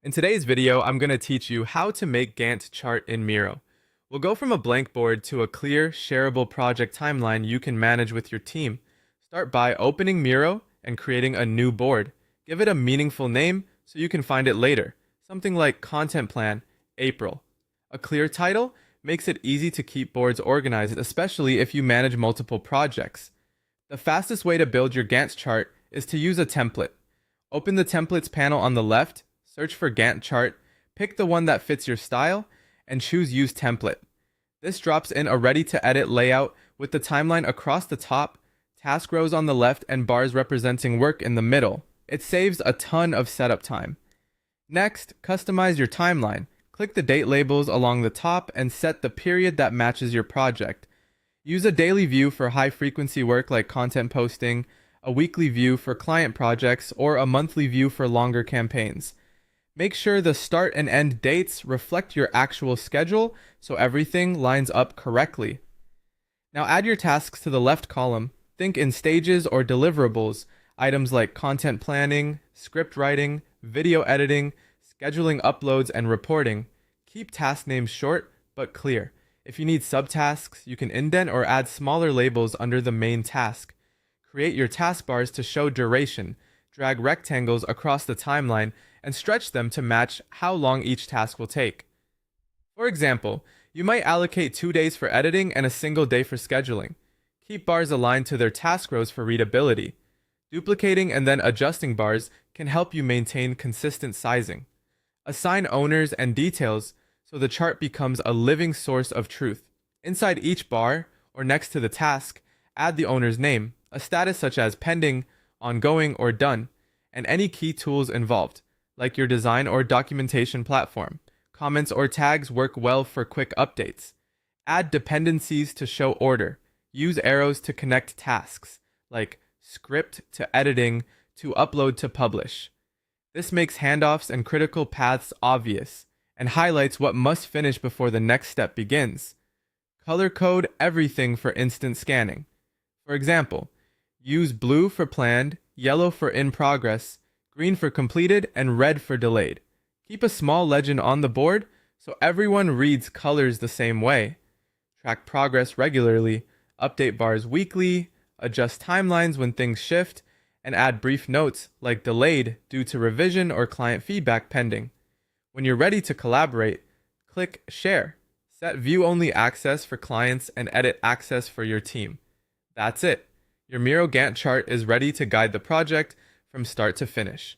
In today's video, I'm going to teach you how to make Gantt chart in Miro. We'll go from a blank board to a clear, shareable project timeline you can manage with your team. Start by opening Miro and creating a new board. Give it a meaningful name so you can find it later, something like Content Plan, April. A clear title makes it easy to keep boards organized, especially if you manage multiple projects. The fastest way to build your Gantt chart is to use a template. Open the templates panel on the left, search for Gantt chart, pick the one that fits your style, and choose Use Template. This drops in a ready-to-edit layout with the timeline across the top, task rows on the left, and bars representing work in the middle. It saves a ton of setup time. Next, customize your timeline. Click the date labels along the top and set the period that matches your project. Use a daily view for high-frequency work like content posting, a weekly view for client projects, or a monthly view for longer campaigns. Make sure the start and end dates reflect your actual schedule so everything lines up correctly. Now add your tasks to the left column. Think in stages or deliverables, items like content planning, script writing, video editing, scheduling uploads, and reporting. Keep task names short but clear. If you need subtasks, you can indent or add smaller labels under the main task. Create your taskbars to show duration. Drag rectangles across the timeline and stretch them to match how long each task will take. For example, you might allocate 2 days for editing and a single day for scheduling. Keep bars aligned to their task rows for readability. Duplicating and then adjusting bars can help you maintain consistent sizing. Assign owners and details so the chart becomes a living source of truth. Inside each bar, or next to the task, add the owner's name, a status such as pending, ongoing, or done, and any key tools involved, like your design or documentation platform. Comments or tags work well for quick updates. Add dependencies to show order. Use arrows to connect tasks, like script to editing to upload to publish. This makes handoffs and critical paths obvious, and highlights what must finish before the next step begins. Color code everything for instant scanning. For example, use blue for planned, yellow for in progress, green for completed, and red for delayed. Keep a small legend on the board so everyone reads colors the same way. Track progress regularly, update bars weekly, adjust timelines when things shift, and add brief notes like delayed due to revision or client feedback pending. When you're ready to collaborate, click Share. Set view-only access for clients and edit access for your team. That's it. Your Miro Gantt chart is ready to guide the project from start to finish.